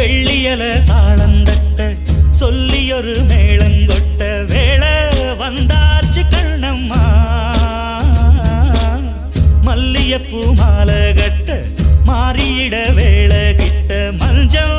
வெள்ளியல தாளந்தட்ட சொல்லியொரு மேளங்கொட்ட வேளை வந்தாச்சு கண்ணம்மா மல்லியப்பூ மாலை கட்ட மாறியிட வேளை கிட்ட மஞ்சள்